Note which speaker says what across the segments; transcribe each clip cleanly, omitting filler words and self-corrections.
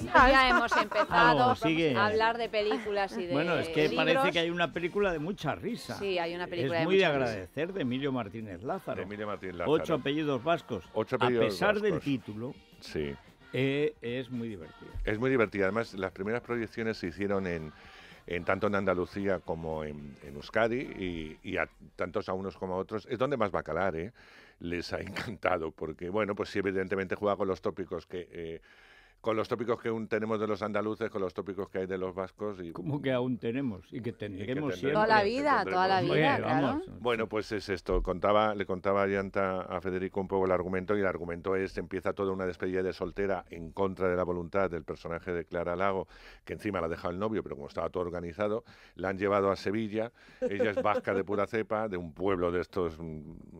Speaker 1: Ya hemos empezado
Speaker 2: sigue.
Speaker 1: a hablar de películas y de
Speaker 2: Bueno, es que
Speaker 1: libros.
Speaker 2: parece que hay una película de mucha risa.
Speaker 1: Sí, hay una película
Speaker 2: es
Speaker 1: de
Speaker 2: muy de
Speaker 1: mucha risa.
Speaker 2: agradecer, de Emilio Martínez Lázaro.
Speaker 3: De Emilio Martínez Lázaro.
Speaker 2: 8 apellidos vascos.
Speaker 3: 8 apellidos
Speaker 2: a pesar del
Speaker 3: vascos.
Speaker 2: título,
Speaker 3: Sí.
Speaker 2: es muy divertida.
Speaker 3: Es muy divertida. Además, las primeras proyecciones se hicieron tanto en Andalucía como en Euskadi y tantos a unos como a otros. Es donde más va a calar, ¿eh? Les ha encantado porque, bueno, pues sí, evidentemente juega con los tópicos que aún tenemos de los andaluces, con los tópicos que hay de los vascos. Y
Speaker 2: Como que aún tenemos y que tendremos siempre.
Speaker 1: Toda la vida,
Speaker 2: Bueno,
Speaker 1: claro.
Speaker 2: vamos.
Speaker 3: Bueno, pues es esto. Le contaba Yanta a Federico un poco el argumento, y el argumento empieza toda una despedida de soltera en contra de la voluntad del personaje de Clara Lago, que encima la ha dejado el novio, pero como estaba todo organizado, la han llevado a Sevilla. Ella es vasca de pura cepa, de un pueblo de estos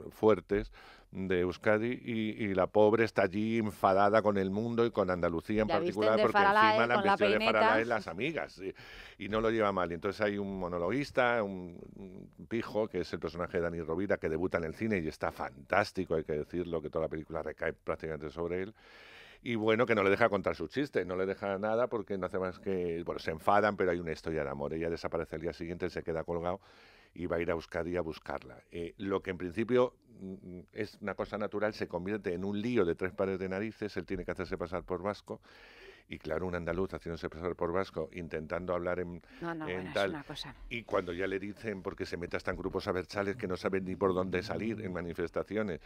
Speaker 3: fuertes, de Euskadi, y la pobre está allí enfadada con el mundo y con Andalucía en
Speaker 1: La
Speaker 3: particular,
Speaker 1: visten de
Speaker 3: porque
Speaker 1: Faralae,
Speaker 3: encima la han
Speaker 1: con la
Speaker 3: vestido de
Speaker 1: peineta.
Speaker 3: Faralae las amigas, y no lo lleva mal. Y entonces hay un monologuista, un pijo, que es el personaje de Dani Rovira, que debuta en el cine y está fantástico, hay que decirlo, que toda la película recae prácticamente sobre él. Y bueno, que no le deja contar sus chistes, no le deja nada porque no hace más que... Bueno, se enfadan, pero hay una historia de amor. Ella desaparece el día siguiente, él se queda colgado y va a ir a Euskadi a buscarla. Lo que en principio es una cosa natural se convierte en un lío de 3 pares de narices. Él tiene que hacerse pasar por vasco. Y claro, un andaluz haciéndose pasar por vasco, intentando hablar en
Speaker 1: Bueno,
Speaker 3: tal...
Speaker 1: es una cosa.
Speaker 3: Y cuando ya le dicen, porque se mete hasta en grupos abertzales que no saben ni por dónde salir en manifestaciones,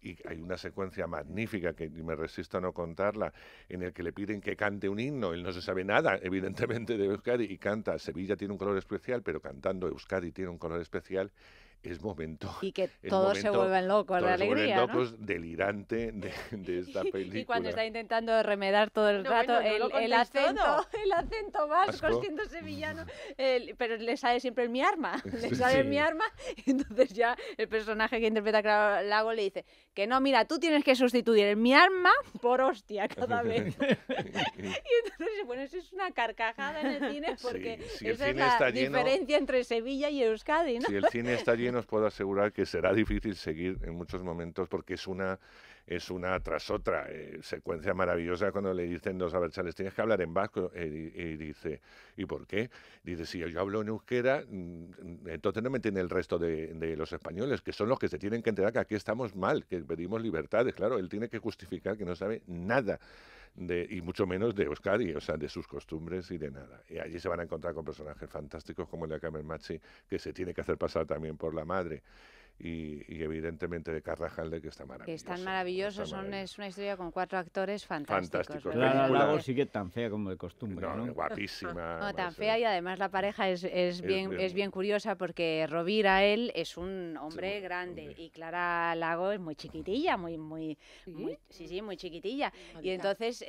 Speaker 3: y hay una secuencia magnífica que me resisto a no contarla, en el que le piden que cante un himno, él no se sabe nada, evidentemente, de Euskadi, y canta Sevilla tiene un color especial, pero cantando Euskadi tiene un color especial. Es momento.
Speaker 1: Y que todos se vuelven locos de alegría,
Speaker 3: se vuelven locos, delirante de esta película.
Speaker 1: Y cuando está intentando remedar todo el rato el acento vasco, siendo sevillano, pero le sale siempre el mi arma, mi arma, y entonces ya el personaje que interpreta a Clara Lago le dice que no, mira, tú tienes que sustituir el mi arma por hostia cada vez. Y entonces, bueno, eso es una carcajada en el cine porque esa es la diferencia entre Sevilla y Euskadi, ¿no?
Speaker 3: Si el cine está lleno, os puedo asegurar que será difícil seguir en muchos momentos porque es una tras otra secuencia maravillosa cuando le dicen los abertzales, tienes que hablar en vasco, y dice, ¿y por qué? Dice, si yo hablo en euskera, entonces no me entiende el resto de los españoles, que son los que se tienen que enterar que aquí estamos mal, que pedimos libertades. Claro, él tiene que justificar que no sabe nada y mucho menos de Euskadi, o sea, de sus costumbres y de nada. Y allí se van a encontrar con personajes fantásticos como el de Carmen Machi, que se tiene que hacer pasar también por la madre, y evidentemente de Carrajalde, que está maravilloso.
Speaker 1: Que están maravillosos, es una historia con 4 actores fantásticos.
Speaker 2: Clara Lago sigue tan fea como de costumbre, ¿no?
Speaker 3: Guapísima.
Speaker 1: No, tan fea, y además la pareja es bien curiosa porque Rovira, él, es un hombre grande y Clara Lago es muy chiquitilla, muy chiquitilla. Y entonces,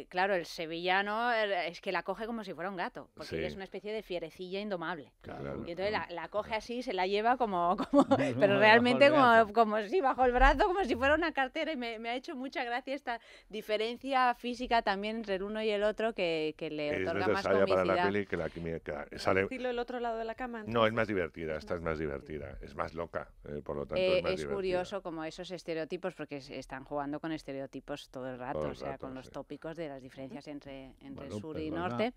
Speaker 1: claro, el sevillano es que la coge como si fuera un gato, porque ella es una especie de fierecilla indomable.
Speaker 3: Claro,
Speaker 1: y entonces la coge así, se la lleva como pero realmente como si bajo el brazo, como si fuera una cartera, y me ha hecho mucha gracia esta diferencia física también entre el uno y el otro que le otorga más comicidad.
Speaker 3: Para la peli que la química.
Speaker 4: ¿Sale el otro lado de la cama? Entonces.
Speaker 3: No, es más divertida, esta es más divertida, es más loca, por lo tanto es más divertida.
Speaker 1: Curioso como esos estereotipos, porque están jugando con estereotipos todo el rato, con los tópicos de las diferencias entre sur y norte.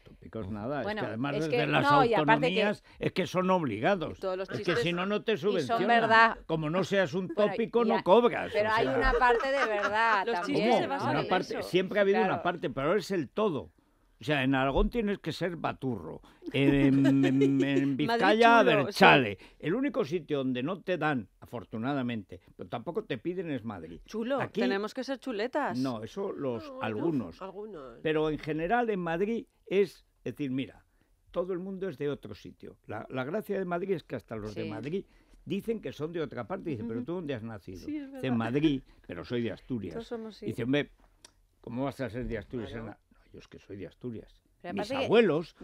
Speaker 2: Tópicos nada,
Speaker 1: bueno,
Speaker 2: es que además
Speaker 1: es
Speaker 2: desde las autonomías es que son obligados. Es que si no, no te subvencionan.
Speaker 1: Son verdad.
Speaker 2: Como no seas un tópico, no cobras.
Speaker 1: Pero hay una parte de verdad
Speaker 4: los
Speaker 1: también.
Speaker 4: chistes se basan en eso.
Speaker 2: Siempre ha habido una parte, pero ahora es el todo. O sea, en Aragón tienes que ser baturro, en Vizcaya, abertzale. Sí. El único sitio donde no te dan, afortunadamente, pero tampoco te piden, es Madrid.
Speaker 4: Chulo, aquí, tenemos que ser chuletas.
Speaker 2: No, eso algunos. Pero en general en Madrid es decir, mira, todo el mundo es de otro sitio. La gracia de Madrid es que hasta los de Madrid dicen que son de otra parte. Dicen, pero ¿tú dónde has nacido?
Speaker 4: Sí,
Speaker 2: dice, en Madrid, pero soy de Asturias. Dice, hombre, ¿cómo vas a ser de Asturias? Claro. Yo es que soy de Asturias. Mis abuelos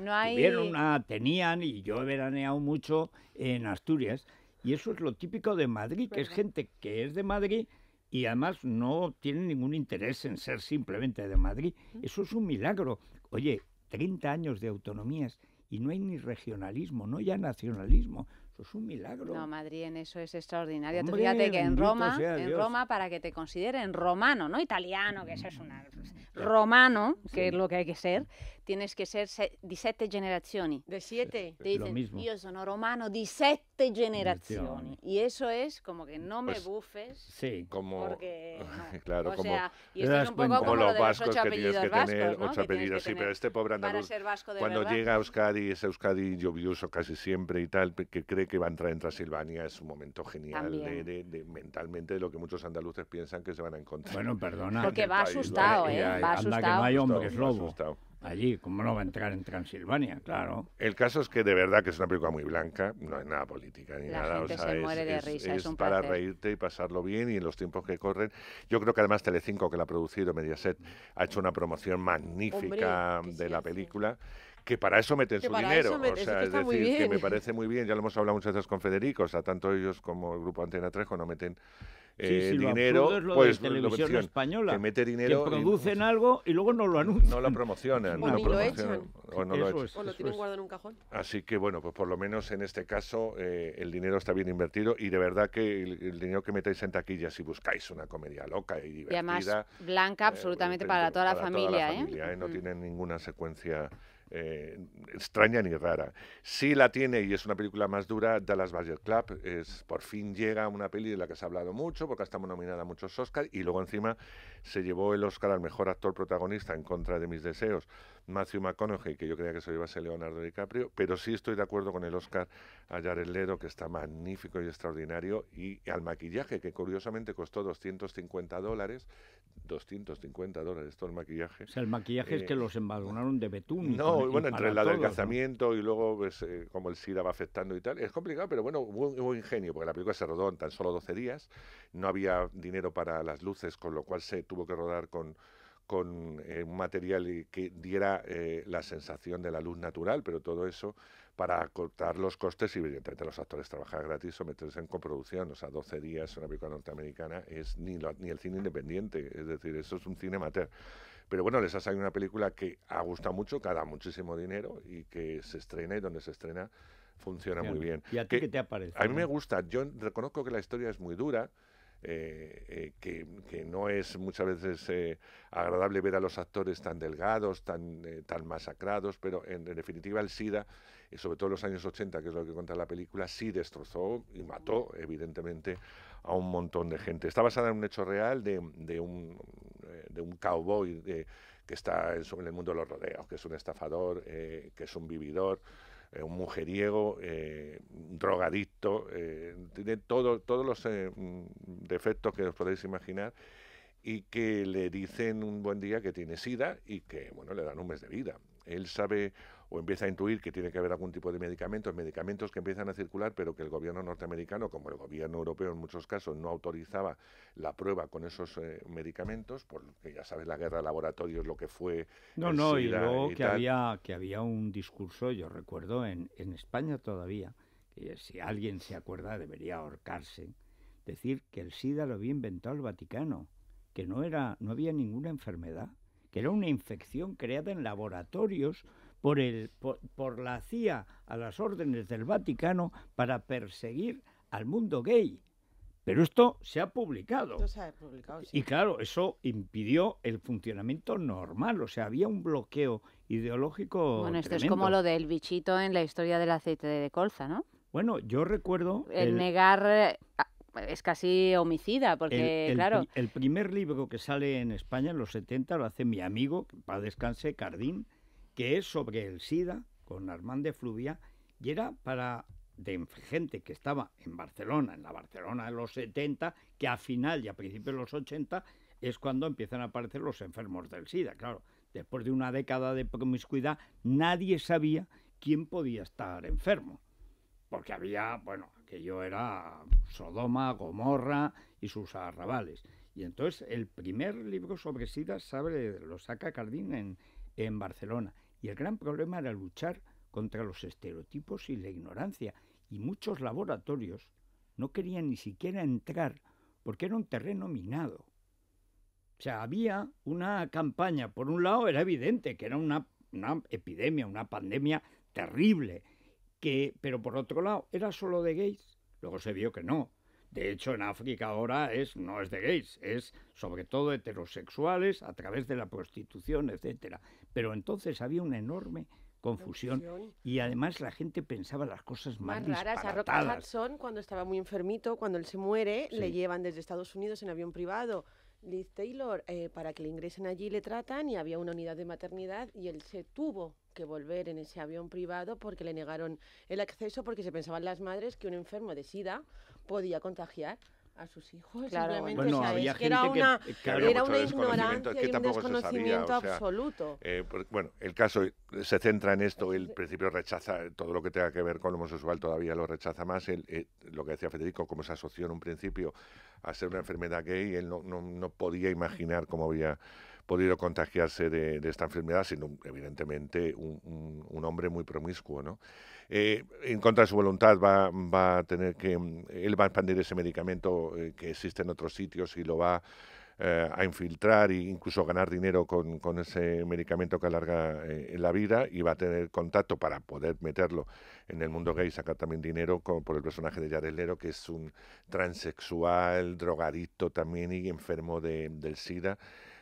Speaker 2: tenían, y yo he veraneado mucho en Asturias, y eso es lo típico de Madrid, que es gente que es de Madrid y además no tiene ningún interés en ser simplemente de Madrid. Eso es un milagro. Oye, 30 años de autonomías y no hay ni regionalismo, no hay nacionalismo. Eso es un milagro.
Speaker 1: No, Madrid en eso es extraordinario. Tú fíjate que en Roma, para que te consideren romano, no italiano, que eso es una... romano, que es lo que hay que ser, tienes que ser di 7 generazioni.
Speaker 4: ¿De 7?
Speaker 1: Te dicen, yo soy romano di 7 generazioni. Y eso es como que no me bufes.
Speaker 2: Sí.
Speaker 3: Como,
Speaker 1: porque no.
Speaker 3: claro,
Speaker 1: o sea,
Speaker 2: y
Speaker 1: esto es un poco como
Speaker 3: los
Speaker 1: de
Speaker 3: vascos
Speaker 1: los 8
Speaker 3: que tienes que
Speaker 1: apellidos
Speaker 3: tener,
Speaker 1: vascos,
Speaker 3: 8 apellidos, sí, pero este pobre andaluz, cuando llega a Euskadi, es Euskadi lluvioso casi siempre y tal, que cree que va a entrar en Transilvania, es un momento genial mentalmente de lo que muchos andaluces piensan que se van a encontrar.
Speaker 2: Bueno, perdona.
Speaker 1: Porque va asustado, va asustado.
Speaker 2: Anda que no hay hombres lobo. Allí, ¿cómo no va a entrar en Transilvania? Claro.
Speaker 3: El caso es que de verdad que es una película muy blanca, no es nada política ni nada.
Speaker 1: Gente se muere de risa,
Speaker 3: es
Speaker 1: un
Speaker 3: para
Speaker 1: placer.
Speaker 3: reírte y pasarlo bien, y en los tiempos que corren. Yo creo que además Telecinco, que la ha producido, Mediaset, ha hecho una promoción magnífica de la película. Que para eso meten su dinero, o sea, es decir, que me parece muy bien, ya lo hemos hablado muchas veces con Federico, o sea, tanto ellos como el grupo Antena 3 no meten dinero,
Speaker 2: es lo
Speaker 3: pues
Speaker 2: de Televisión Española,
Speaker 3: que mete dinero,
Speaker 2: que producen algo y luego no lo anuncian.
Speaker 3: No lo promocionan.
Speaker 4: O ni lo echan.
Speaker 3: O no lo echan.
Speaker 4: O lo tienen guardado en un cajón.
Speaker 3: Así que bueno, pues por lo menos en este caso el dinero está bien invertido, y de verdad que el dinero que metáis en taquilla, si buscáis una comedia loca y divertida.
Speaker 1: Y además blanca absolutamente para toda la familia.
Speaker 3: No tiene ninguna secuencia extraña ni rara. Sí la tiene, y es una película más dura, Dallas Buyers Club. Por fin llega una peli de la que se ha hablado mucho, porque estamos nominada a muchos Oscars, y luego encima se llevó el Oscar al mejor actor protagonista, En contra de mis deseos, Matthew McConaughey, que yo creía que se lo iba a ser Leonardo DiCaprio, pero sí estoy de acuerdo con el Oscar a Jared Leto, que está magnífico y extraordinario, y al maquillaje, que curiosamente costó $250, todo el maquillaje.
Speaker 2: O sea, el maquillaje es que los embalgonaron de betún.
Speaker 3: No, bueno, entre el adelgazamiento, ¿no? Y luego pues, como el SIDA va afectando y tal, es complicado, pero bueno, hubo ingenio, porque la película se rodó en tan solo 12 días, no había dinero para las luces, con lo cual se tuvo que rodar con un material que diera la sensación de la luz natural, pero todo eso para cortar los costes, y evidentemente los actores trabajar gratis o meterse en coproducción. O sea, 12 días una película norteamericana es ni el cine independiente, es decir, eso es un cine amateur. Pero bueno, les ha salido una película que ha gustado mucho, que da muchísimo dinero, y que se estrena, y donde se estrena funciona muy bien.
Speaker 2: ¿Y a ti qué te ha parecido?
Speaker 3: A mí me gusta. Yo reconozco que la historia es muy dura, que no es muchas veces agradable ver a los actores tan delgados, tan masacrados, pero en definitiva el SIDA, y sobre todo en los años 80, que es lo que cuenta la película, sí destrozó y mató evidentemente a un montón de gente. Está basada en un hecho real de un cowboy que está en el mundo de los rodeos, que es un estafador, que es un vividor, un mujeriego, un drogadicto, tiene todos los defectos que os podéis imaginar, y que le dicen un buen día que tiene SIDA, y que, bueno, le dan un mes de vida. Él sabe, o empieza a intuir, que tiene que haber algún tipo de medicamentos que empiezan a circular, pero que el gobierno norteamericano, como el gobierno europeo en muchos casos, no autorizaba la prueba con esos medicamentos, porque ya sabes la guerra de laboratorios, lo que fue
Speaker 2: y luego que había un discurso, yo recuerdo, en España todavía, que si alguien se acuerda debería ahorcarse, decir que el SIDA lo había inventado el Vaticano, que no había ninguna enfermedad, que era una infección creada en laboratorios por la CIA a las órdenes del Vaticano para perseguir al mundo gay. Pero esto se ha publicado.
Speaker 4: Sí.
Speaker 2: Y claro, eso impidió el funcionamiento normal, o sea, había un bloqueo ideológico.
Speaker 1: Bueno, esto
Speaker 2: tremendo.
Speaker 1: Es como lo del bichito en la historia del aceite de colza, ¿no?
Speaker 2: Bueno, yo recuerdo...
Speaker 1: El negar... Es casi homicida, porque, claro...
Speaker 2: El primer libro que sale en España en los 70 lo hace mi amigo, para descanse, Cardín, que es sobre el SIDA, con Armand de Fluvia, y era de gente que estaba en Barcelona, en la Barcelona de los 70, que a final y a principios de los 80 es cuando empiezan a aparecer los enfermos del SIDA. Claro, después de una década de promiscuidad, nadie sabía quién podía estar enfermo. Porque aquello era Sodoma, Gomorra y sus arrabales. Y entonces el primer libro sobre SIDA lo saca Cardín en Barcelona. Y el gran problema era luchar contra los estereotipos y la ignorancia. Y muchos laboratorios no querían ni siquiera entrar porque era un terreno minado. O sea, había una campaña. Por un lado era evidente que era una epidemia, una pandemia terrible. Pero por otro lado, ¿era solo de gays? Luego se vio que no. De hecho, en África ahora no es de gays, es sobre todo heterosexuales a través de la prostitución, etcétera. Pero entonces había una enorme confusión y además la gente pensaba las cosas más raras. A Rock
Speaker 4: Hudson, cuando estaba muy enfermito, cuando él se muere, le llevan desde Estados Unidos en avión privado Liz Taylor para que le ingresen allí, le tratan y había una unidad de maternidad y él se tuvo que volver en ese avión privado porque le negaron el acceso porque se pensaban las madres que un enfermo de SIDA podía contagiar a sus hijos.
Speaker 1: Claro,
Speaker 2: bueno, había gente
Speaker 4: era una
Speaker 3: ignorancia
Speaker 4: y un desconocimiento absoluto.
Speaker 3: Bueno, el caso se centra en esto, él al principio rechaza todo lo que tenga que ver con lo homosexual, todavía lo rechaza más, lo que decía Federico, como se asoció en un principio a ser una enfermedad gay, él no podía imaginar cómo había podido contagiarse de esta enfermedad, sino evidentemente un hombre muy promiscuo, ¿no? En contra de su voluntad va a tener que, él va a expandir ese medicamento que existe en otros sitios y lo va a infiltrar e incluso ganar dinero con ese medicamento que alarga la vida, y va a tener contacto para poder meterlo en el mundo gay y sacar también dinero por el personaje de Jared Leto, que es un transexual, drogadicto también y enfermo del SIDA.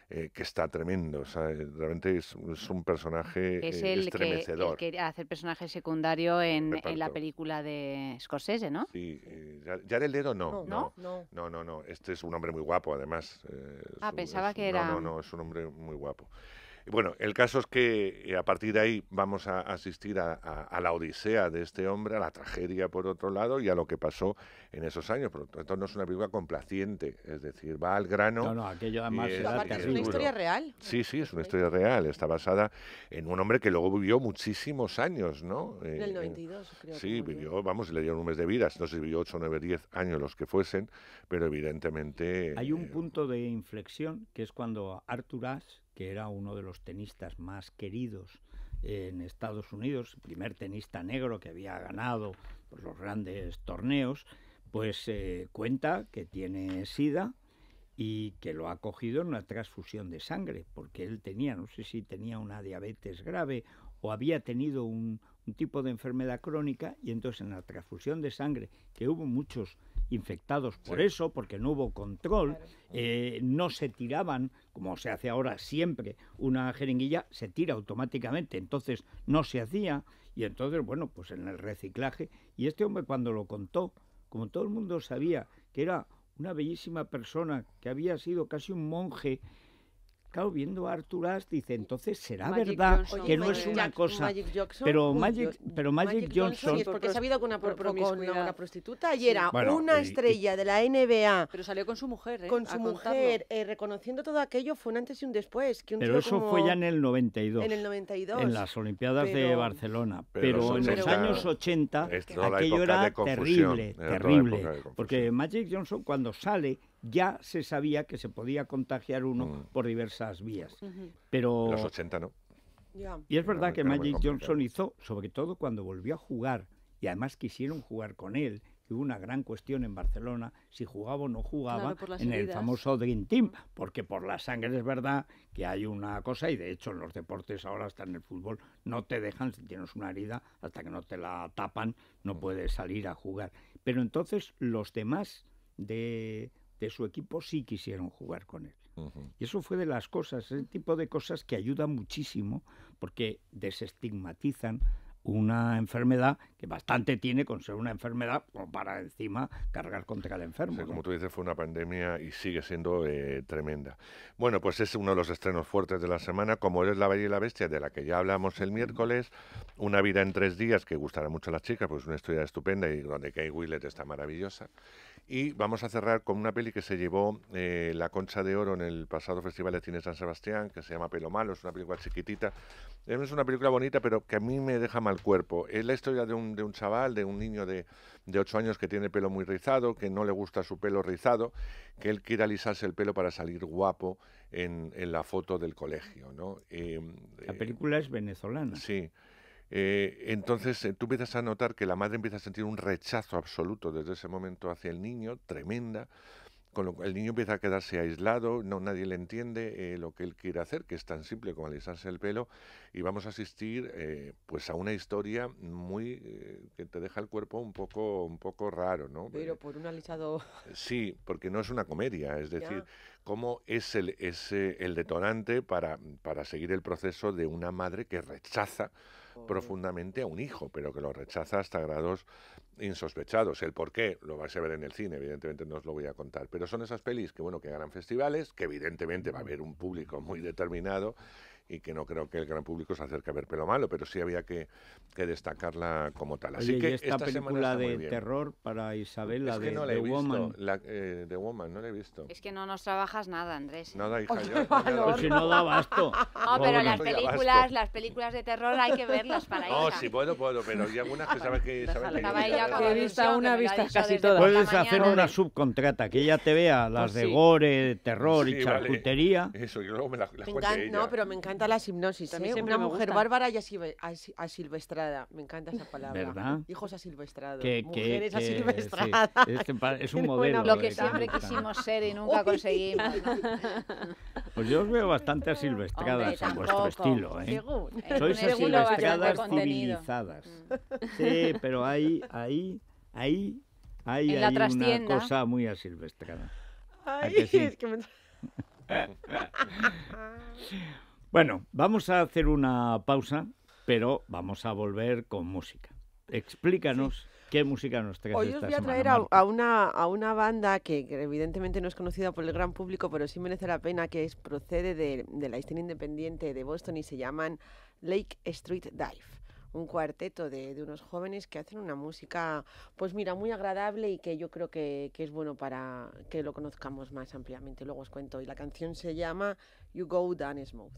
Speaker 3: Que está tremendo, o sea, realmente es un personaje estremecedor.
Speaker 1: El que hace el personaje secundario en la película de Scorsese, ¿no?
Speaker 3: Sí, Jared Leto no, este es un hombre muy guapo, además.
Speaker 1: Pensaba que era...
Speaker 3: No, es un hombre muy guapo. Bueno, el caso es que a partir de ahí vamos a asistir a la odisea de este hombre, a la tragedia por otro lado y a lo que pasó en esos años. Por lo tanto, no es una película complaciente, es decir, va al grano.
Speaker 2: No, aquello además
Speaker 4: es una historia real.
Speaker 3: Sí, es una historia real. Está basada en un hombre que luego vivió muchísimos años, ¿no?
Speaker 4: En el 92, creo.
Speaker 3: Sí, vivió, le dieron un mes de vida, no sé si vivió 8, 9, 10 años los que fuesen, pero evidentemente...
Speaker 2: Hay un punto de inflexión que es cuando Arthur Ashe, que era uno de los tenistas más queridos en Estados Unidos, el primer tenista negro que había ganado pues, los grandes torneos, pues cuenta que tiene SIDA y que lo ha cogido en una transfusión de sangre, porque él tenía, no sé si tenía una diabetes grave o había tenido un tipo de enfermedad crónica, y entonces en la transfusión de sangre, que hubo muchos infectados por eso, porque no hubo control, no se tiraban, como se hace ahora siempre, una jeringuilla, se tira automáticamente, entonces no se hacía, y entonces, bueno, pues en el reciclaje, y este hombre cuando lo contó, como todo el mundo sabía que era una bellísima persona, que había sido casi un monje, claro, viendo a Arthur Ashe, dice, entonces será verdad que no es una cosa... Pero Magic Johnson...
Speaker 4: Sí, es porque se ha ido con una prostituta y era una estrella de la NBA.
Speaker 1: Pero salió con su mujer,
Speaker 4: Con su mujer, reconociendo todo aquello, fue un antes y un después.
Speaker 2: Pero eso fue ya en el 92.
Speaker 4: En el 92.
Speaker 2: En las Olimpiadas de Barcelona. Pero en los años 80 aquello era terrible, porque Magic Johnson cuando sale... ya se sabía que se podía contagiar uno por diversas vías. Pero
Speaker 3: en los 80 no.
Speaker 2: Y es verdad que Magic Johnson hizo, sobre todo cuando volvió a jugar, y además quisieron jugar con él, y hubo una gran cuestión en Barcelona, si jugaba o no jugaba en el famoso Dream Team, porque por la sangre es verdad que hay una cosa, y de hecho en los deportes ahora, hasta en el fútbol, no te dejan, si tienes una herida, hasta que no te la tapan, no puedes salir a jugar. Pero entonces los demás de su equipo sí quisieron jugar con él. Y eso fue de las cosas, ese tipo de cosas que ayudan muchísimo porque desestigmatizan una enfermedad que bastante tiene con ser una enfermedad como para encima cargar contra el enfermo.
Speaker 3: Sí,
Speaker 2: ¿no?
Speaker 3: Como tú dices, fue una pandemia y sigue siendo tremenda. Bueno, pues es uno de los estrenos fuertes de la semana, como es La Bella y la Bestia, de la que ya hablamos el miércoles, Una vida en 3 días, que gustará mucho a las chicas, pues es una historia estupenda y donde Kate Winslet está maravillosa. Y vamos a cerrar con una peli que se llevó la Concha de Oro en el pasado Festival de Cine San Sebastián, que se llama Pelo Malo, es una película chiquitita. Es una película bonita, pero que a mí me deja mal cuerpo. Es la historia de un chaval, de un niño de 8 años que tiene el pelo muy rizado, que no le gusta su pelo rizado, que él quiere alisarse el pelo para salir guapo en la foto del colegio, ¿no?
Speaker 2: La película es venezolana.
Speaker 3: Sí. Entonces tú empiezas a notar que la madre empieza a sentir un rechazo absoluto desde ese momento hacia el niño, tremenda, con lo cual el niño empieza a quedarse aislado, nadie le entiende lo que él quiere hacer, que es tan simple como alisarse el pelo, y vamos a asistir pues a una historia muy que te deja el cuerpo un poco raro, ¿no?
Speaker 4: Pero por un alisado...
Speaker 3: Sí, porque no es una comedia, es decir, cómo es el detonante para seguir el proceso de una madre que rechaza profundamente a un hijo, pero que lo rechaza hasta grados insospechados. El por qué lo vais a ver en el cine, evidentemente no os lo voy a contar, pero son esas pelis que ganan festivales, que evidentemente va a haber un público muy determinado y que no creo que el gran público se acerque a ver Pelo Malo, pero sí había que destacarla como tal. Así que
Speaker 2: esta película de terror para Isabel, la de The Woman.
Speaker 3: The Woman, no la he visto.
Speaker 1: Es que no nos trabajas nada, Andrés.
Speaker 3: Nada, hija,
Speaker 2: pues si no da abasto.
Speaker 1: No, pero las películas de terror hay que verlas para
Speaker 3: No, sí puedo, pero hay algunas que saben que
Speaker 1: he visto
Speaker 4: casi todas.
Speaker 2: Puedes hacer una subcontrata, que ella te vea las de gore, terror y charcutería.
Speaker 3: Eso, y luego me las cuente ella.
Speaker 4: No, pero me encanta la hipnosis, una mujer bárbara y asilvestrada. Me encanta esa palabra.
Speaker 2: ¿Verdad?
Speaker 4: Hijos asilvestrados, mujeres asilvestradas.
Speaker 2: Sí, es un modelo.
Speaker 1: Lo que siempre quisimos ser y nunca conseguimos, ¿no?
Speaker 2: Pues yo os veo bastante asilvestradas en vuestro estilo, ¿eh? Sois
Speaker 1: según
Speaker 2: asilvestradas civilizadas. Sí, pero ahí hay una cosa muy asilvestrada.
Speaker 4: Ay,
Speaker 2: sí?
Speaker 4: es que me...
Speaker 2: Bueno, vamos a hacer una pausa, pero vamos a volver con música. Explícanos qué música nos traes
Speaker 4: Hoy
Speaker 2: esta
Speaker 4: os voy a
Speaker 2: semana,
Speaker 4: traer a una banda que evidentemente no es conocida por el gran público, pero sí merece la pena, que procede de la escena independiente de Boston y se llaman Lake Street Dive. Un cuarteto de unos jóvenes que hacen una música, pues mira, muy agradable y que yo creo que es bueno para que lo conozcamos más ampliamente. Luego os cuento. Y la canción se llama You Go Down Smooth.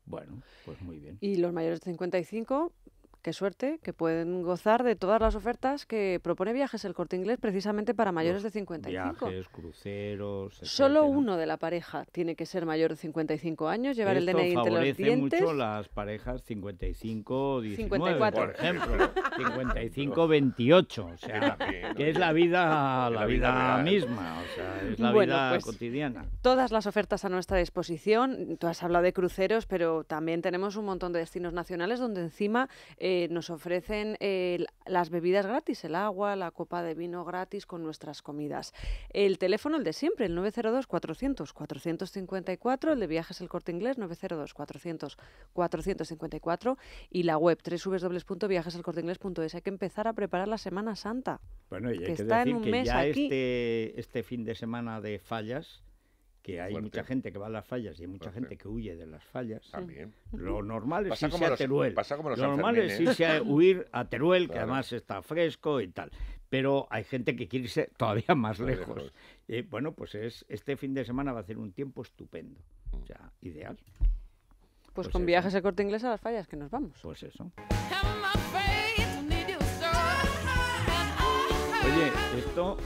Speaker 2: Bueno, pues muy bien.
Speaker 5: Y los mayores de 55, qué suerte, que pueden gozar de todas las ofertas que propone Viajes El Corte Inglés precisamente para mayores de 55.
Speaker 2: Viajes, cruceros, etcétera.
Speaker 5: Solo uno de la pareja tiene que ser mayor de 55 años, llevar el DNI entre los dientes.
Speaker 2: Mucho las parejas 55-19,
Speaker 5: 54.
Speaker 2: por ejemplo, 55-28, o sea, que es la vida misma, o sea, es la vida cotidiana.
Speaker 5: Todas las ofertas a nuestra disposición. Tú has hablado de cruceros, pero también tenemos un montón de destinos nacionales donde encima nos ofrecen las bebidas gratis, el agua, la copa de vino gratis con nuestras comidas. El teléfono, el de siempre, el 902-400-454, el de Viajes El Corte Inglés, 902-400-454, y la web www.viajeselcorteinglés.es. Hay que empezar a preparar la Semana Santa.
Speaker 2: Bueno, y hay que
Speaker 5: está
Speaker 2: decir
Speaker 5: en un
Speaker 2: que
Speaker 5: mes
Speaker 2: ya
Speaker 5: aquí.
Speaker 2: este fin de semana de fallas, que hay mucha gente que va a las fallas y hay mucha gente que huye de las fallas.
Speaker 3: También.
Speaker 2: Lo normal es irse
Speaker 3: a
Speaker 2: Teruel.
Speaker 3: Lo
Speaker 2: normal es irse huir a Teruel, que además está fresco y tal. Pero hay gente que quiere irse todavía más lejos. Bueno, pues este fin de semana va a hacer un tiempo estupendo. O sea, ideal.
Speaker 5: Pues con Viajes El Corte Inglés a las fallas, que nos vamos.
Speaker 2: Pues eso. Oye, esto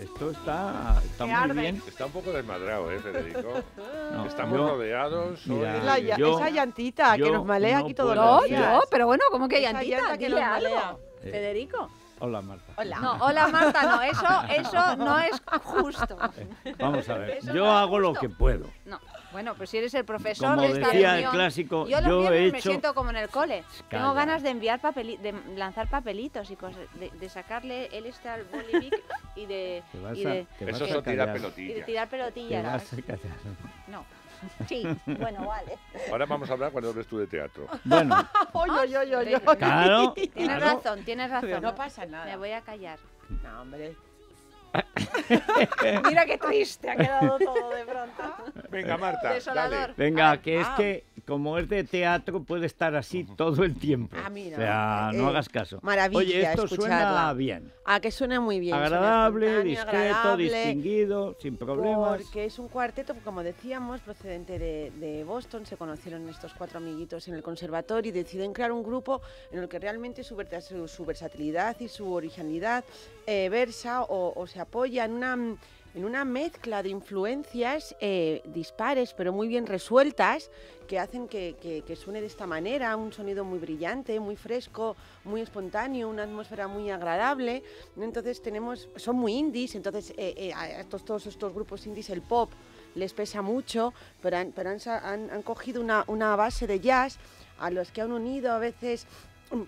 Speaker 2: está muy bien.
Speaker 3: Está un poco desmadrado, Federico.
Speaker 2: No,
Speaker 3: estamos rodeados.
Speaker 2: Mira,
Speaker 4: esa llantita que nos malea aquí todos los días.
Speaker 1: No, pero bueno, ¿cómo que llantita?
Speaker 4: Llanta que
Speaker 1: Dile
Speaker 4: nos
Speaker 1: algo,
Speaker 4: malea.
Speaker 1: Federico.
Speaker 2: Hola, Marta.
Speaker 4: Hola.
Speaker 1: No, hola Marta, no, eso no es justo.
Speaker 2: Vamos a ver,
Speaker 1: Eso
Speaker 2: yo
Speaker 1: no es
Speaker 2: hago lo
Speaker 1: justo.
Speaker 2: que puedo.
Speaker 1: No, bueno, pues si eres el profesor
Speaker 2: Como
Speaker 1: de esta
Speaker 2: decía el
Speaker 1: reunión,
Speaker 2: clásico,
Speaker 1: yo los
Speaker 2: yo he
Speaker 1: viernes me
Speaker 2: hecho...
Speaker 1: siento como en el cole.
Speaker 2: Calla.
Speaker 1: Tengo ganas de enviar de lanzar papelitos y cosas, de sacarle el al bolivic y de
Speaker 3: Eso es tirar pelotillas.
Speaker 1: y de tirar
Speaker 2: Te
Speaker 1: pelotillas.
Speaker 2: vas a callar.
Speaker 1: No. Sí, bueno, vale.
Speaker 3: Ahora vamos a hablar cuando hables tú de teatro.
Speaker 2: Bueno, claro.
Speaker 1: Tienes razón.
Speaker 4: No pasa nada.
Speaker 1: Me voy a callar.
Speaker 4: No, hombre.
Speaker 1: Mira qué triste ha quedado todo de pronto.
Speaker 3: Venga, Marta,
Speaker 1: Desolador.
Speaker 3: dale.
Speaker 2: Venga, que es que como es de teatro puede estar así todo el tiempo.
Speaker 4: Mira,
Speaker 2: o sea, no hagas caso.
Speaker 4: maravilla
Speaker 2: Oye, esto
Speaker 4: escucharla.
Speaker 2: suena bien.
Speaker 4: Que suena muy bien.
Speaker 2: Agradable,
Speaker 4: suena
Speaker 2: discreto,
Speaker 4: agradable,
Speaker 2: distinguido, sin problemas.
Speaker 4: Porque es un cuarteto, como decíamos, procedente de Boston. Se conocieron estos 4 amiguitos en el conservatorio y deciden crear un grupo en el que realmente su versatilidad y su originalidad versa o se apoya en en una mezcla de influencias dispares, pero muy bien resueltas, que hacen que suene de esta manera, un sonido muy brillante, muy fresco, muy espontáneo, una atmósfera muy agradable. Entonces son muy indies, entonces todos estos grupos indies, el pop les pesa mucho, pero han cogido una base de jazz a los que han unido a veces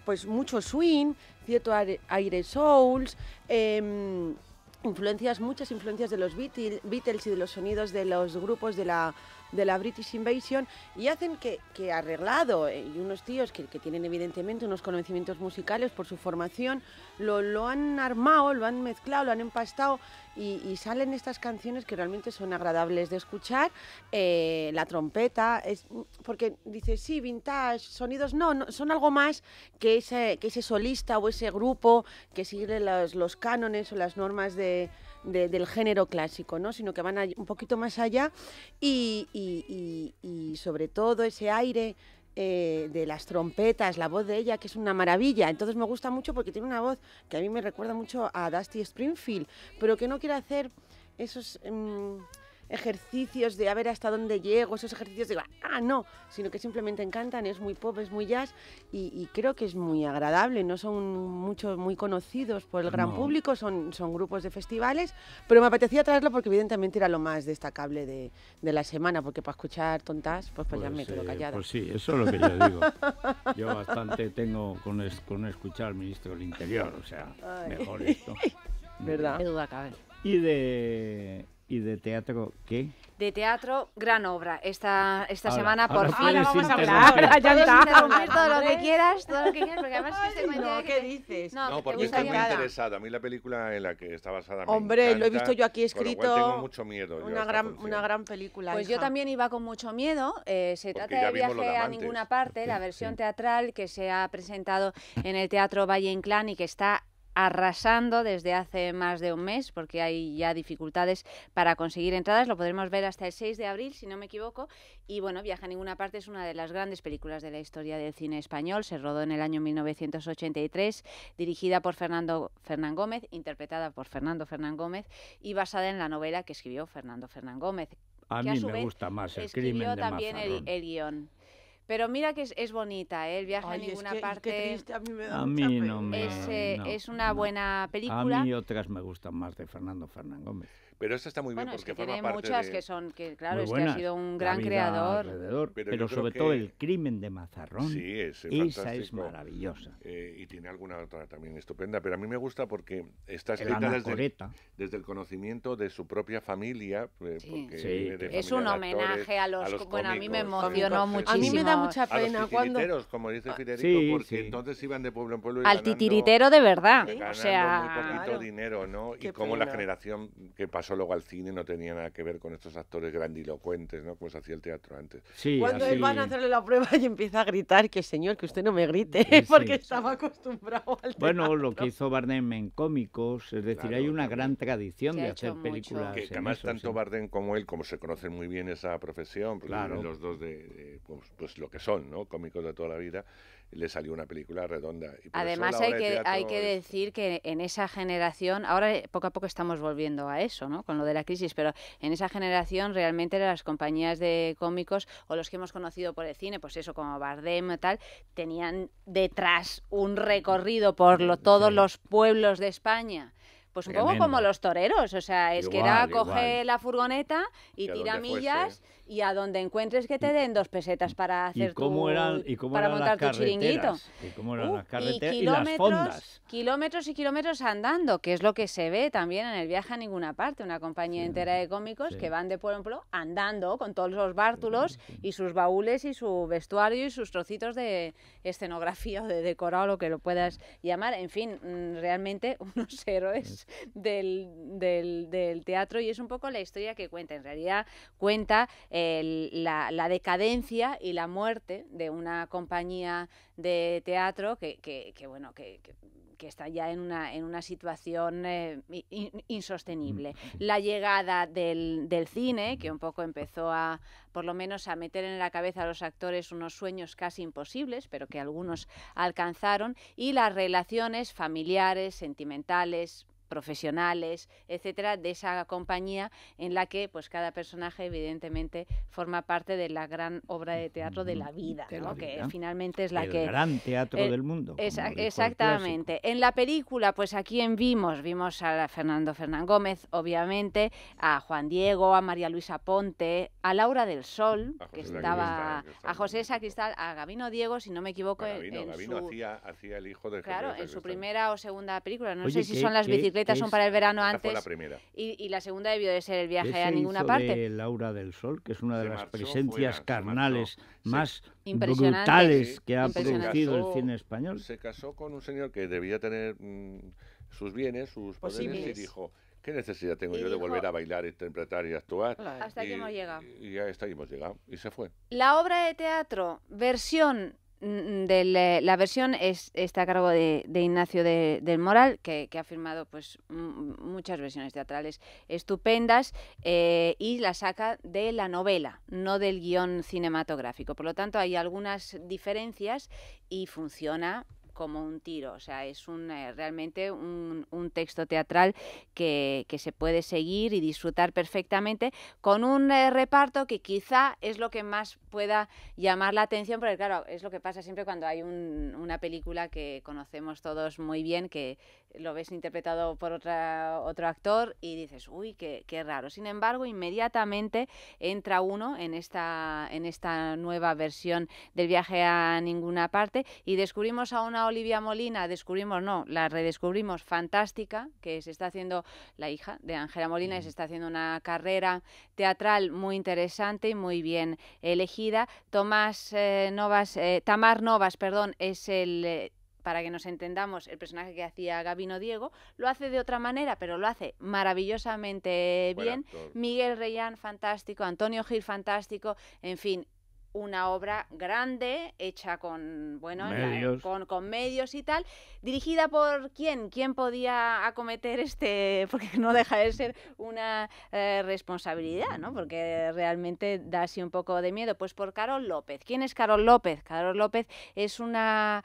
Speaker 4: pues mucho swing, cierto aire souls, muchas influencias de los Beatles y de los sonidos de los grupos de la British Invasion, y hacen que arreglado, y unos tíos que tienen evidentemente unos conocimientos musicales por su formación, lo han armado, lo han mezclado, lo han empastado, y salen estas canciones que realmente son agradables de escuchar. La trompeta, porque dices, sí, vintage, sonidos, no, son algo más que ese solista o ese grupo que sigue los cánones o las normas del género clásico, ¿no? Sino que van un poquito más allá, y sobre todo ese aire de las trompetas, la voz de ella, que es una maravilla. Entonces me gusta mucho porque tiene una voz que a mí me recuerda mucho a Dusty Springfield, pero que no quiere hacer esos ejercicios de a ver hasta dónde llego, esos ejercicios de no, sino que simplemente encantan, es muy pop, es muy jazz, y creo que es muy agradable. No son muy conocidos por el gran público, son grupos de festivales, pero me apetecía traerlo porque evidentemente era lo más destacable de la semana, porque para escuchar tontas, pues ya me quedo callada.
Speaker 2: Pues sí, eso es lo que yo digo. Yo bastante tengo con escuchar al ministro del Interior, o sea, mejor esto.
Speaker 4: ¿Verdad?
Speaker 1: Qué duda cabe.
Speaker 2: ¿Y de teatro qué?
Speaker 1: De teatro, gran obra. Esta semana por fin
Speaker 2: vamos a
Speaker 1: hablar. Puedes interrumpir todo lo que quieras, porque además
Speaker 4: ¿qué dices?
Speaker 3: No, porque estoy muy interesada. A mí la película en la que está basada
Speaker 4: Hombre, lo he visto yo aquí escrito.
Speaker 3: Tengo mucho miedo.
Speaker 4: Una gran película.
Speaker 1: Pues yo también iba con mucho miedo. Se trata de Viaje a ninguna parte, la versión teatral que se ha presentado en el Teatro Valle Inclán y que está arrasando desde hace más de un mes, porque hay ya dificultades para conseguir entradas. Lo podremos ver hasta el 6 de abril, si no me equivoco. Y bueno, Viaje a ninguna parte es una de las grandes películas de la historia del cine español. Se rodó en el año 1983, dirigida por Fernán Gómez, interpretada por Fernando Fernán Gómez y basada en la novela que escribió Fernando Fernán Gómez.
Speaker 2: A mí me gusta más El crimen de
Speaker 1: también
Speaker 2: Mazarrón.
Speaker 1: el guión. Pero mira que es bonita, ¿eh? El Viaje a ninguna parte.
Speaker 4: Qué triste, a mí me da
Speaker 2: a
Speaker 4: mucha
Speaker 2: mí
Speaker 4: pena.
Speaker 2: no me...
Speaker 1: Es una buena película.
Speaker 2: A mí otras me gustan más de Fernando Fernán Gómez.
Speaker 3: Pero esta está muy bien porque forma
Speaker 1: tiene
Speaker 3: parte
Speaker 1: muchas
Speaker 3: de...
Speaker 1: que son, que claro,
Speaker 2: muy
Speaker 1: es
Speaker 2: buenas,
Speaker 1: que ha sido un gran creador.
Speaker 2: Pero sobre todo El crimen de Mazarrón.
Speaker 3: Sí,
Speaker 2: esa es maravillosa.
Speaker 3: Y tiene alguna otra también estupenda. Pero a mí me gusta porque está
Speaker 2: El
Speaker 3: escrita desde el conocimiento de su propia familia.
Speaker 1: Es un homenaje a los bueno, a mí me emocionó muchísimo.
Speaker 4: A mí me da mucha pena
Speaker 3: a los titiriteros, como dice Federico, porque entonces iban de pueblo en pueblo y
Speaker 1: al titiritero de verdad.
Speaker 3: Ganando
Speaker 1: o sea,
Speaker 3: muy poquito dinero, ¿no? Y como la generación que pasó luego al cine no tenía nada que ver con estos actores grandilocuentes, ¿no? Como se hacía el teatro antes.
Speaker 2: Sí,
Speaker 4: cuando
Speaker 2: así...
Speaker 4: van a hacerle la prueba y empieza a gritar que señor, que usted no me grite, porque estaba acostumbrado al teatro.
Speaker 2: Bueno, lo que hizo Bardem en cómicos, es decir, hay una gran tradición de hacer películas.
Speaker 3: Que además tanto Bardem como él, como se conocen muy bien esa profesión, porque los dos pues lo que son, ¿no? Cómicos de toda la vida, le salió una película redonda. Y
Speaker 1: además hay que decir que en esa generación, ahora poco a poco estamos volviendo a eso, ¿no? Con lo de la crisis, pero en esa generación realmente las compañías de cómicos o los que hemos conocido por el cine, pues eso, como Bardem y tal, tenían detrás un recorrido por todos los pueblos de España. Pues un poco como los toreros, o sea, es que coge la furgoneta y tira millas y a donde encuentres que te den 2 pesetas para hacer para montar tu chiringuito.
Speaker 2: Y cómo eran las carreteras y las fondas.
Speaker 1: Kilómetros y kilómetros andando, que es lo que se ve también en el Viaje a ninguna parte, una compañía entera de cómicos que van de pueblo en pueblo andando con todos los bártulos y sus baúles y su vestuario y sus trocitos de escenografía o de decorado, lo que lo puedas llamar. En fin, realmente unos héroes del teatro, y es un poco la historia que cuenta. En realidad cuenta la decadencia y la muerte de una compañía de teatro que está ya en una situación insostenible. La llegada del cine, que un poco empezó por lo menos a meter en la cabeza a los actores unos sueños casi imposibles, pero que algunos alcanzaron, y las relaciones familiares, sentimentales, profesionales, etcétera, de esa compañía en la que pues cada personaje evidentemente forma parte de la gran obra de teatro de la vida, ¿no? Que finalmente es la
Speaker 2: el gran teatro del mundo.
Speaker 1: Exactamente. En la película, pues ¿a quién vimos a Fernando Fernán Gómez, obviamente, a Juan Diego, a María Luisa Ponte, a Laura del Sol, a José Sacristán, a Gabino Diego, si no me equivoco.
Speaker 3: Gabino hacía el hijo de José
Speaker 1: Claro, en su primera o segunda película. No
Speaker 2: Oye,
Speaker 1: sé si son Las bicicletas, son para el verano antes.
Speaker 3: Fue la primera.
Speaker 1: Y la segunda debió de ser El viaje a
Speaker 2: se
Speaker 1: ninguna
Speaker 2: hizo
Speaker 1: parte.
Speaker 2: De Laura del Sol, que es una de las presencias carnales más
Speaker 1: brutales
Speaker 2: que ha producido el cine español.
Speaker 3: Se casó con un señor que debía tener sus bienes, sus poderes, y dijo: ¿qué necesidad tengo yo de volver a bailar, interpretar y actuar?
Speaker 1: Hasta aquí hemos llegado.
Speaker 3: Y ya hasta ahí hemos llegado. Y se fue.
Speaker 1: La obra de teatro, la versión está a cargo de Ignacio del Moral, que ha firmado pues muchas versiones teatrales estupendas y la saca de la novela, no del guión cinematográfico. Por lo tanto, hay algunas diferencias y funciona como un tiro, o sea, es realmente un texto teatral que se puede seguir y disfrutar perfectamente, con un reparto que quizá es lo que más pueda llamar la atención, porque claro, es lo que pasa siempre cuando hay una película que conocemos todos muy bien, que lo ves interpretado por otro actor y dices, uy, qué raro. Sin embargo, inmediatamente entra uno en esta nueva versión del viaje a ninguna parte y descubrimos a una Olivia Molina, la redescubrimos fantástica, que se está haciendo, la hija de Ángela Molina, y se está haciendo una carrera teatral muy interesante y muy bien elegida. Tamar Novas, es para que nos entendamos, el personaje que hacía Gabino Diego. Lo hace de otra manera, pero lo hace maravillosamente bien. Miguel Reyán, fantástico. Antonio Gil, fantástico. En fin, una obra grande, hecha con medios y tal, dirigida por ¿quién podía acometer porque no deja de ser una responsabilidad, ¿no? Porque realmente da así un poco de miedo, pues por Carol López. ¿Quién es Carol López? Carol López es una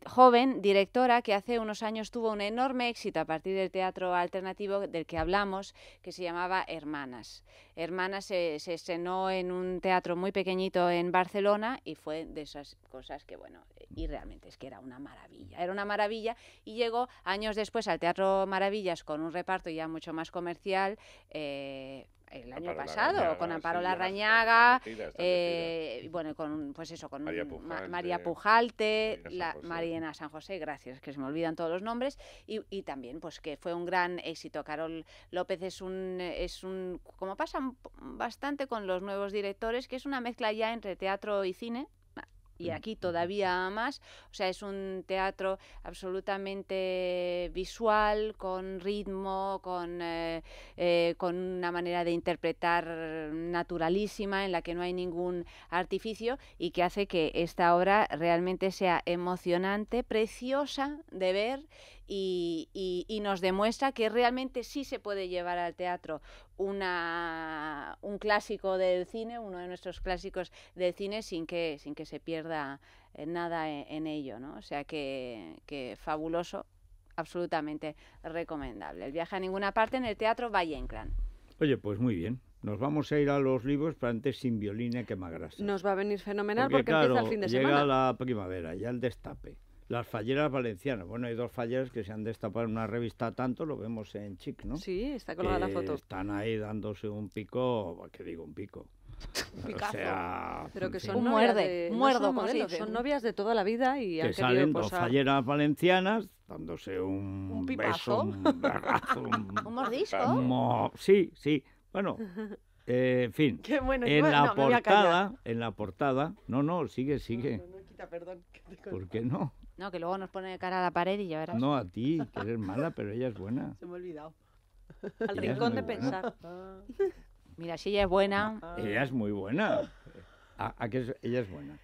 Speaker 1: joven directora que hace unos años tuvo un enorme éxito a partir del teatro alternativo del que hablamos, que se llamaba Hermanas. Hermanas se estrenó en un teatro muy pequeñito en Barcelona y fue de esas cosas que, bueno, y realmente es que era una maravilla, y llegó años después al Teatro Maravillas con un reparto ya mucho más comercial, el año pasado, con Amparo Larrañaga, bueno, con María Pujalte, Mariana San José, gracias, que se me olvidan todos los nombres, y también pues que fue un gran éxito. Carol López es un como pasa bastante con los nuevos directores, que es una mezcla ya entre teatro y cine, y aquí todavía más, o sea, es un teatro absolutamente visual, con ritmo, con una manera de interpretar naturalísima, en la que no hay ningún artificio, y que hace que esta obra realmente sea emocionante, preciosa de ver, y nos demuestra que realmente sí se puede llevar al teatro un clásico del cine, uno de nuestros clásicos del cine, sin que se pierda nada en ello, ¿no? O sea que fabuloso, absolutamente recomendable. El viaje a ninguna parte en el Teatro Valle Inclán.
Speaker 2: Oye, pues muy bien. Nos vamos a ir a los libros, pero antes Sin violín quemagrasas.
Speaker 5: Nos va a venir fenomenal porque empieza el fin de semana.
Speaker 2: Llega la primavera, ya el destape. Las falleras valencianas. Bueno, hay dos falleras que se han destapado en una revista tanto, lo vemos en Chic, ¿no?
Speaker 5: Sí, está colgada la foto.
Speaker 2: Están ahí dándose un pico, ¿qué digo? Un pico.
Speaker 5: Picazo.
Speaker 2: O sea,
Speaker 5: pero que son
Speaker 1: un
Speaker 5: novias son novias de toda la vida y
Speaker 2: que salen dos falleras valencianas dándose un
Speaker 5: pipazo.
Speaker 2: Beso, un abrazo,
Speaker 1: un mordisco.
Speaker 2: Sí. Bueno, en fin.
Speaker 4: Qué bueno,
Speaker 2: en la portada. No, sigue.
Speaker 4: No, quita, perdón.
Speaker 2: ¿Por qué no?
Speaker 1: No, que luego nos pone de cara a la pared y ya verás.
Speaker 2: No, a ti, que eres mala, pero ella es buena.
Speaker 4: Se me ha olvidado.
Speaker 5: Al rincón de pensar.
Speaker 1: Mira, si ella es buena.
Speaker 2: Ella es muy buena. Ella es buena.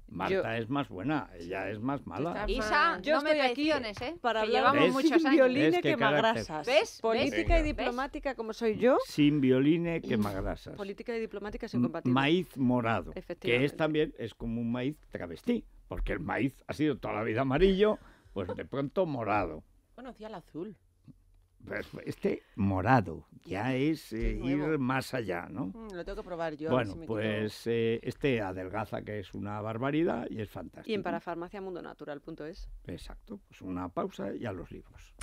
Speaker 2: Marta es más buena, ella es más mala.
Speaker 1: Isa,
Speaker 5: yo
Speaker 1: no me
Speaker 5: traiciones,
Speaker 1: para
Speaker 5: que
Speaker 1: llevamos muchos años.
Speaker 5: Sin violine quemagrasas.
Speaker 1: ¿Ves?
Speaker 5: Política y diplomática como soy yo.
Speaker 2: Sin violine quemagrasas.
Speaker 5: Política y diplomática es incompatible.
Speaker 2: Maíz morado, que es como un maíz travestí, porque el maíz ha sido toda la vida amarillo, pues de pronto morado.
Speaker 4: Conocía el azul.
Speaker 2: Pues este morado, ya es ir más allá, ¿no?
Speaker 4: Lo tengo que probar yo.
Speaker 2: Bueno, pues este adelgaza, que es una barbaridad y es fantástico.
Speaker 5: Y en parafarmaciamundonatural.es.
Speaker 2: Exacto, pues una pausa y a los libros.